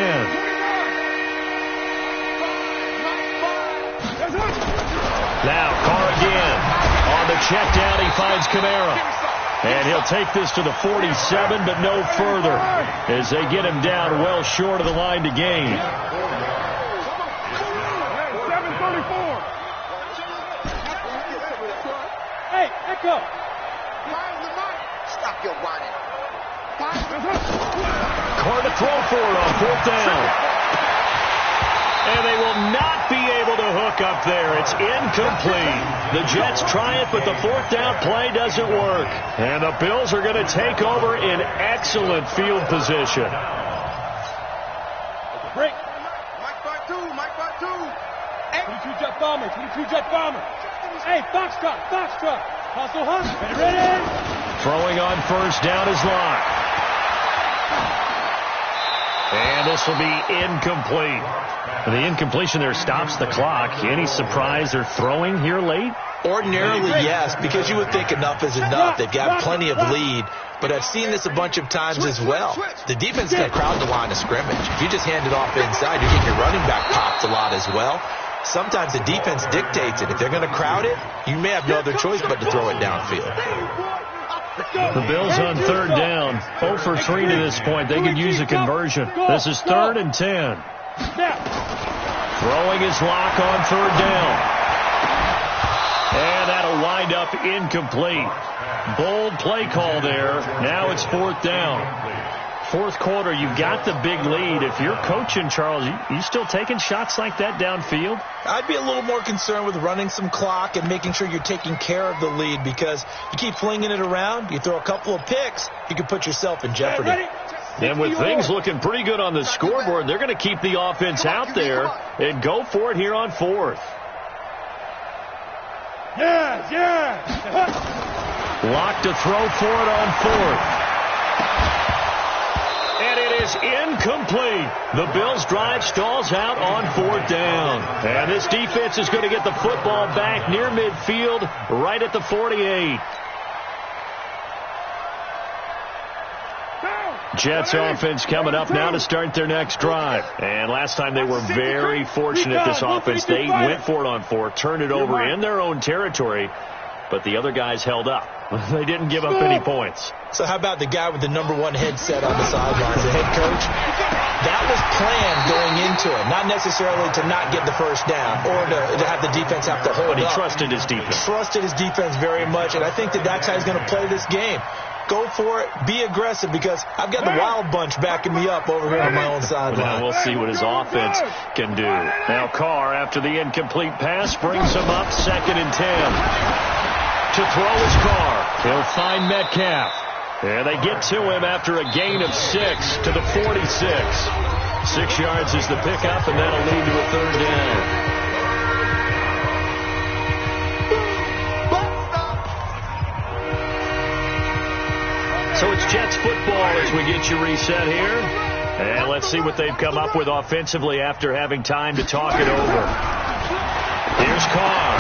[SPEAKER 2] Now Carr again. On the check down, he finds Kamara. And he'll take this to the 47, but no further, as they get him down well short of the line to gain.
[SPEAKER 3] 7:34. Hey, Echo.
[SPEAKER 5] Stop your whining.
[SPEAKER 2] Carr to throw for it on 4th down. And they will not be able to hook up there. It's incomplete. The Jets try it, but the 4th down play doesn't work. And the Bills are going to take over in excellent field position.
[SPEAKER 3] Break.
[SPEAKER 5] Mike by two.
[SPEAKER 3] 22 jet bomber. Hey, Foxtrot. Hustle, hustle. Ready?
[SPEAKER 2] Throwing on 1st down is Locke. And this will be incomplete. The incompletion there stops the clock. Any surprise they're throwing here late?
[SPEAKER 4] Ordinarily, yes, because you would think enough is enough. They've got plenty of lead, but I've seen this a bunch of times as well. The defense is going to crowd the line of scrimmage. If you just hand it off inside, you're getting your running back popped a lot as well. Sometimes the defense dictates it. If they're going to crowd it, you may have no other choice but to throw it downfield.
[SPEAKER 2] The Bills on 3rd down. 0 for 3 to this point. They could use a conversion. This is 3rd and 10. Throwing his Lock on 3rd down. And that'll wind up incomplete. Bold play call there. Now it's 4th down. 4th quarter, you've got the big lead. If you're coaching, Charles, you still taking shots like that downfield?
[SPEAKER 4] I'd be a little more concerned with running some clock and making sure you're taking care of the lead, because you keep flinging it around, you throw a couple of picks, you can put yourself in jeopardy.
[SPEAKER 2] And with things looking pretty good on the scoreboard, they're going to keep the offense out there and go for it here on 4th.
[SPEAKER 3] Yeah.
[SPEAKER 2] Lock to throw for it on 4th. And it is incomplete. The Bills' drive stalls out on 4th down. And this defense is going to get the football back near midfield, right at the 48. Jets offense coming up now to start their next drive. And last time they were very fortunate, this offense. They went for it on 4th, turned it over in their own territory, but the other guys held up. They didn't give up any points.
[SPEAKER 4] So how about the guy with the #1 headset on the sidelines, the head coach? That was planned going into it, not necessarily to not get the 1st down or to have the defense have to hold
[SPEAKER 2] But he
[SPEAKER 4] up.
[SPEAKER 2] trusted his defense.
[SPEAKER 4] Trusted his defense very much, and I think that's how he's going to play this game. Go for it. Be aggressive, because I've got the wild bunch backing me up over here on my own sideline.
[SPEAKER 2] Now we'll see what his offense can do. Now Carr, after the incomplete pass, brings him up 2nd and 10. To throw is Carr. He'll find Metcalf. And they get to him after a gain of 6 to the 46. 6 yards is the pickup, and that'll lead to a 3rd down. So it's Jets football as we get you reset here. And let's see what they've come up with offensively after having time to talk it over. Here's Carr.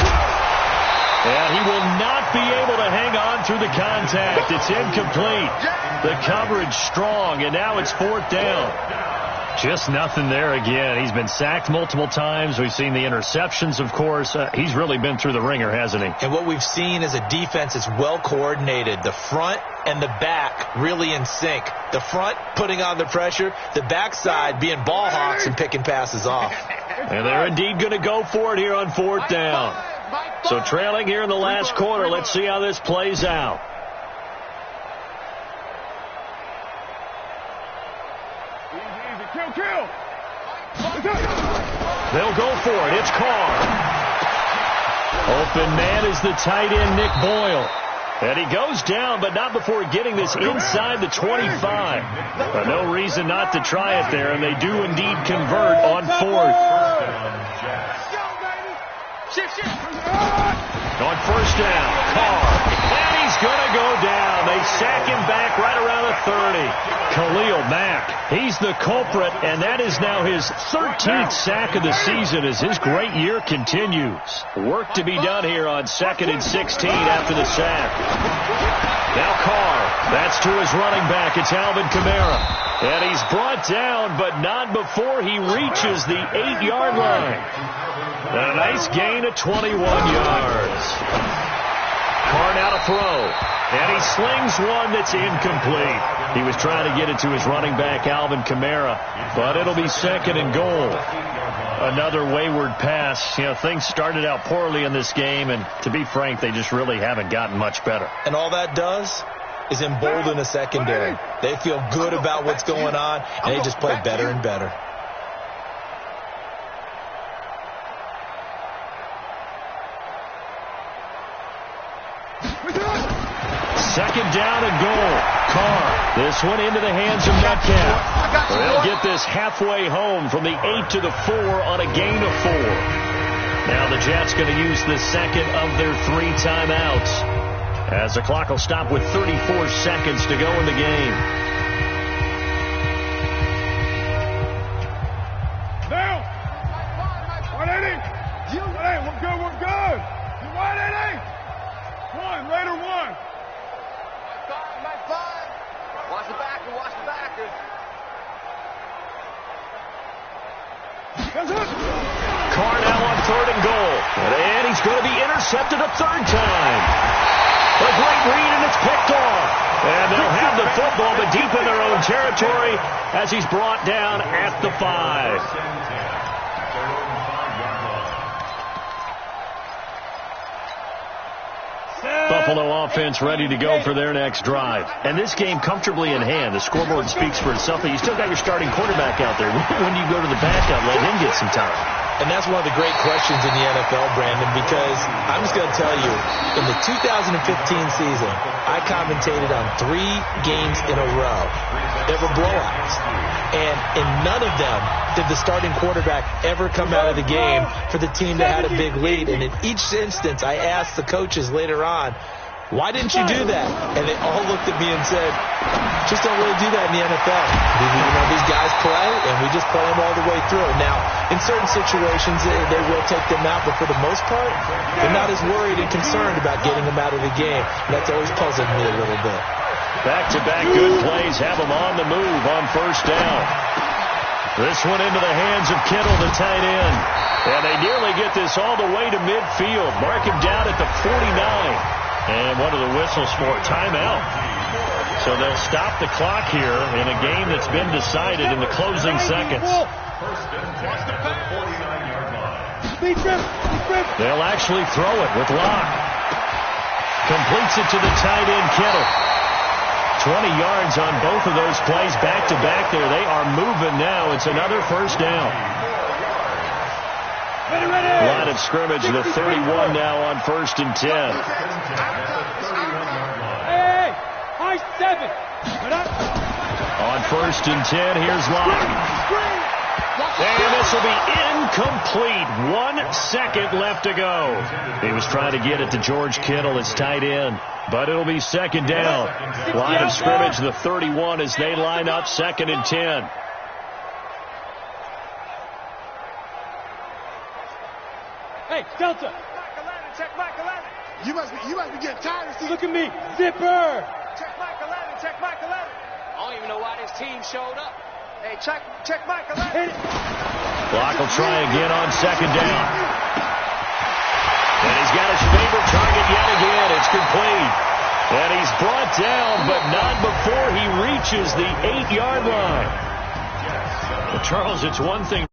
[SPEAKER 2] And he will not be able to hang on through the contact. It's incomplete. The coverage strong, and now it's 4th down. Just nothing there again. He's been sacked multiple times. We've seen the interceptions, of course. He's really been through the ringer, hasn't he?
[SPEAKER 4] And what we've seen is a defense that's well coordinated. The front and the back really in sync. The front putting on the pressure, the backside being ball hawks and picking passes off.
[SPEAKER 2] And they're indeed going to go for it here on 4th down. So trailing here in the last quarter, let's see how this plays out.
[SPEAKER 3] Kill.
[SPEAKER 2] They'll go for it. It's Carr. Open man is the tight end, Nick Boyle. And he goes down, but not before getting this inside the 25. But no reason not to try it there, and they do indeed convert on fourth. On first down, Carr. And he's going to go down. They sack him back right around the 30. Khalil Mack, he's the culprit, and that is now his 13th sack of the season as his great year continues. Work to be done here on 2nd and 16 after the sack. Now Carr, that's to his running back. It's Alvin Kamara. And he's brought down, but not before he reaches the 8-yard line. A nice gain of 21 yards. Carr now to throw. And he slings one that's incomplete. He was trying to get it to his running back, Alvin Kamara. But it'll be 2nd and goal. Another wayward pass. You know, things started out poorly in this game, and to be frank, they just really haven't gotten much better.
[SPEAKER 4] And all that does is embolden a secondary. They feel good about what's going on, and they just play better and better.
[SPEAKER 2] Second down and goal. Carr. This one into the hands of Metcalf. They'll get this halfway home from the 8 to the 4 on a gain of 4. Now the Jets going to use the second of their 3 timeouts, as the clock will stop with 34 seconds to go in the game.
[SPEAKER 5] Now! 180! Hey, we're good, we're good! 180! One, later one!
[SPEAKER 3] Watch the backer, watch the backer.
[SPEAKER 2] Carr now on 3rd and goal. And he's going to be intercepted a 3rd time. A great read, and it's picked off. And they'll have the football, but deep in their own territory as he's brought down at the 5. Buffalo offense ready to go for their next drive. And this game comfortably in hand. The scoreboard speaks for itself, but you still got your starting quarterback out there. When you go to the backup, let him get some time.
[SPEAKER 4] And that's one of the great questions in the NFL, Brandon, because I'm just going to tell you, in the 2015 season, I commentated on 3 games in a row that were blowouts. And in none of them did the starting quarterback ever come out of the game for the team that had a big lead. And in each instance, I asked the coaches later on, why didn't you do that? And they all looked at me and said, just don't really do that in the NFL. You know, these guys play, and we just play them all the way through. Now, in certain situations, they will take them out, but for the most part, they're not as worried and concerned about getting them out of the game. And that's always puzzled me a little bit.
[SPEAKER 2] Back-to-back good plays have them on the move on 1st down. This one into the hands of Kittle, the tight end. And they nearly get this all the way to midfield. Mark him down at the 49. And what are the whistles for? Timeout. So they'll stop the clock here in a game that's been decided in the closing seconds. They'll actually throw it with Locke. Completes it to the tight end, Kittle. 20 yards on both of those plays back-to-back there. They are moving now. It's another 1st down. Line of scrimmage, the 31 now on 1st and 10.
[SPEAKER 3] Hey, high 7.
[SPEAKER 2] On 1st and 10, here's Locke. And this will be incomplete. 1 second left to go. He was trying to get it to George Kittle, his tight end. But it'll be 2nd down. Line of scrimmage, the 31 as they line up 2nd and 10.
[SPEAKER 3] Hey, Delta.
[SPEAKER 5] Check Mike 11. You must be getting tired of seeing.
[SPEAKER 3] Look at me. Zipper.
[SPEAKER 5] Check Mike 11. Check Mike 11.
[SPEAKER 3] I don't even know why this team showed up. Hey, check Mike 11. Hit it.
[SPEAKER 2] Block will try again on 2nd down. And he's got his favorite target yet again. It's complete. And he's brought down, but not before he reaches the 8-yard line. Well, Charles, it's one thing.